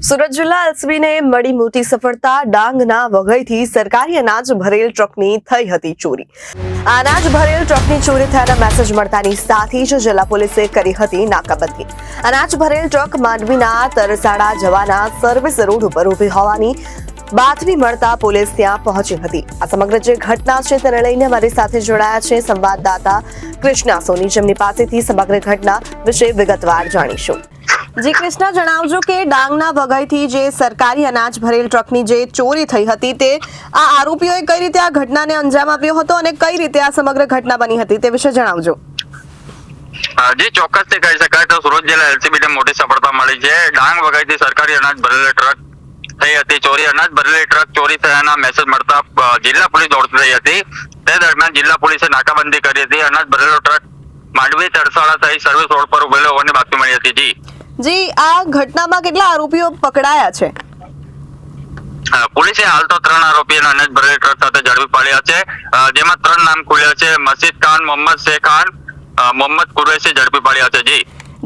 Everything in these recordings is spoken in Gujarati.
સુરત જિલ્લા એલસીબીને મળી મોટી સફળતા। ડાંગના વઘઈથી સરકારી અનાજ ભરેલ ટ્રકની થઈ હતી ચોરી। અનાજ ભરેલ ટ્રકની ચોરી થયાના મેસેજ મળતાની સાથે જ જિલ્લા પોલીસે કરી હતી નાકાબંધી। અનાજ ભરેલ ટ્રક માંડવીના તરસાડા જવાના સર્વિસ રોડ ઉપર ઊભી હોવાની બાતમી મળતા પોલીસ ત્યાં પહોંચી હતી। આ સમગ્ર જે ઘટના છે તેને લઈને મારી સાથે જોડાયા છે સંવાદદાતા કૃષ્ણા સોની, જેમની પાસેથી સમગ્ર ઘટના વિશે વિગતવાર જાણીશું। જી કૃષ્ણા, જણાવજો કે ડાંગના વઘઈથી જે સરકારી અનાજ ભરેલ ટ્રકની જે ચોરી થઈ હતી તે આ આરોપીઓએ કઈ રીતે આ ઘટનાને અંજામ આપ્યો હતો અને કઈ રીતે આ સમગ્ર ઘટના બની હતી તે વિશે જણાવજો। જી ચોક્કસથી કહી શકાય તો સુરત જિલ્લા એલસીબીને મોટી સફળતા મળી છે। ડાંગ વઘઈથી સરકારી અનાજ ભરેલી ટ્રક થઈ હતી ચોરી। અનાજ ભરેલી ટ્રક ચોરી થયાના મેસેજ મળતા જિલ્લા પોલીસ દોડતી રહી હતી। તે દરમિયાન જિલ્લા પોલીસે નાકાબંધી કરી હતી। અનાજ ભરેલો ટ્રક માંડવી તરસાડા સહિત સર્વિસ રોડ પર ઉભેલો હોવાની બાતમી મળી હતી। જી, આ ઘટનામાં કેટલા આરોપીઓ પકડાયા છે? પોલીસે હાલ તો 3 આરોપીઓને અનાજ ભરેલી ટ્રક સાથે ઝડપી પાડ્યા છે, જેમાં 3 નામ ખુલ્યા છે। મસીદ ખાન, મોહમ્મદ શેખ ખાન, મોહમ્મદ કુરૈશી ઝડપી પાડ્યા છે।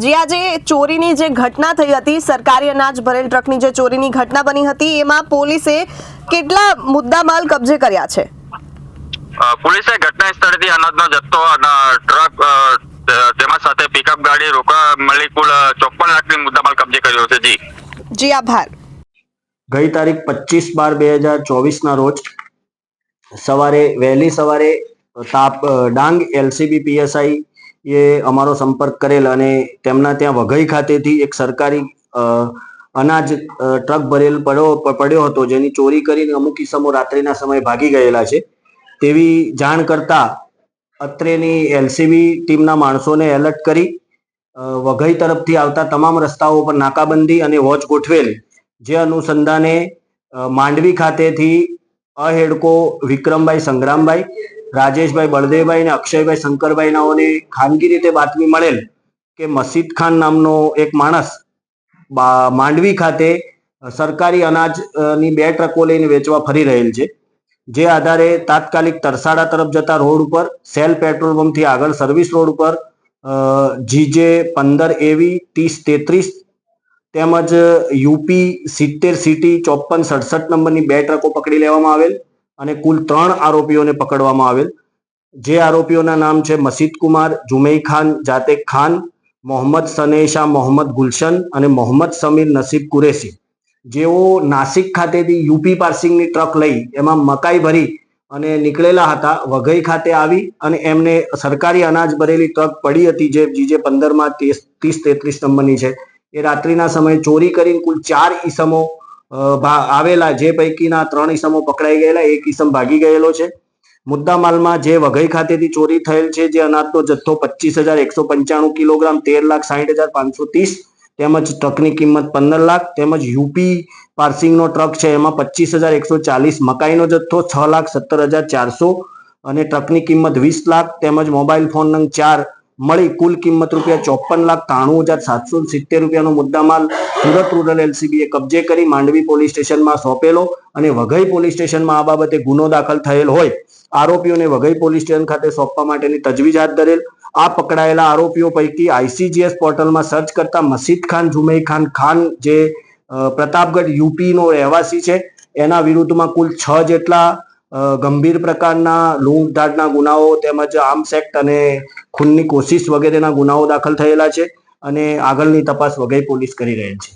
જી, આ જે ચોરીની જે ઘટના થઈ હતી, સરકારી અનાજ ભરેલ ટ્રકની જે ચોરીની ઘટના બની હતી, એમાં પોલીસે કેટલા મુદ્દામાલ કબજે કર્યા છે? પોલીસે ઘટના સ્થળેથી અનાજનો જથ્થો અને ટ્રક તેમાં સાથે પિકઅપ ગાડી રોકડા મળી કુલ 54 લાખની મુદ્દામાલ કબજે કર્યો છે। જી, આભાર। ગઈ તારીખ 25/12/2024 ના રોજ વહેલી સવારે ડાંગ એલસીબી પીએસઆઈ એ અમારો સંપર્ક કરેલ અને તેમના ત્યાં વઘઈ ખાતેથી એક સરકારી અનાજ ટ્રક ભરેલ પડ્યો હતો, જેની ચોરી કરીને અમુક ઇસમો રાત્રિના સમયે ભાગી ગયેલા છે તેવી જાણ કરતા અત્રેની એલસીબી ટીમના માણસોને એલર્ટ કરી વઘઈ તરફથી આવતા તમામ રસ્તાઓ પર નાકાબંધી અને વોચ ગોઠવેલ। જે અનુસંધાને માંડવી ખાતેથી અહેડકો વિક્રમભાઈ સંગ્રામભાઈ, રાજેશભાઈ બળદેવભાઈ અને અક્ષયભાઈ શંકરભાઈ નાઓને ખાનગી રીતે બાતમી મળેલ કે મસીદ ખાન નામનો એક માણસ માંડવી ખાતે સરકારી અનાજની 2 ટ્રકો લઈને વેચવા ફરી રહેલ છે। જે આધારે તાત્કાલિક તરસાડા તરફ જતા રોડ ઉપર સેલ પેટ્રોલ પંપથી આગળ સર્વિસ રોડ ઉપર GJ 15AV 3033 તેમજ યુપી 70 સિટી 5467 નંબરની 2 ટ્રકો પકડી લેવામાં આવેલ અને કુલ 3 આરોપીઓને પકડવામાં આવેલ। જે આરોપીઓના નામ છે મસીદ કુમાર, જુમૈ ખાન જાતેક ખાન, મોહમ્મદ સનેશા મોહમ્મદ ગુલશન અને મોહમ્મદ સમીર નસીબ કુરેશી, જેઓ નાસિક ખાતેથી યુપી પાર્સિંગની ટ્રક લઈ એમાં મકાઈ ભરી અને નીકળેલા હતા। વઘઈ ખાતે આવી અને એમને સરકારી અનાજ ભરેલી ટ્રક પડી હતી જે GJ 15 3033 નંબરની છે, એ રાત્રિના સમયે ચોરી કરીને કુલ 4 ઈસમો આવેલા, જે પૈકીના 3 ઈસમો પકડાઈ ગયેલા, 1 ઈસમ ભાગી ગયેલો છે। મુદ્દામાલમાં જે વઘઈ ખાતેથી ચોરી થયેલ છે જે અનાજનો જથ્થો 25,195 કિલોગ્રામ 13,60,530 તેમજ ટ્રકની કિંમત 15 લાખ તેમજ યુપી પાર્સિંગનો ટ્રક છે એમાં 25,140 મકાઈનો જથ્થો 6,17,400 અને ટ્રકની કિંમત 20 લાખ તેમજ મોબાઈલ ફોન નંગ 4 મળી કુલ કિંમત ₹54,93,770 રૂપિયાનો મુદ્દામાલ સુરત રૂરલ એલસીબીએ કબજે કરી માંડવી પોલીસ સ્ટેશનમાં સોંપેલો અને વઘઈ પોલીસ સ્ટેશનમાં આ બાબતે ગુનો દાખલ થયેલ હોય આરોપીઓને વઘઈ પોલીસ સ્ટેશન ખાતે સોંપવા માટેની તજવીજ હાથ ધરેલ। આ પકડાયેલા આરોપીઓ પૈકી ICGS પોર્ટલમાં સર્ચ કરતા મસીદ ખાન, જુમૈ ખાન જે પ્રતાપગઢ યુપીનો રહેવાસી છે, એના વિરુદ્ધમાં કુલ 6 જેટલા ગંભીર પ્રકારના લૂંટધાડના ગુનાઓ તેમજ આર્મ્સ એક્ટ અને ખૂનની કોશિશ વગેરેના ગુનાઓ દાખલ થયેલા છે અને આગળની તપાસ વઘઈ પોલીસ કરી રહેલ છે।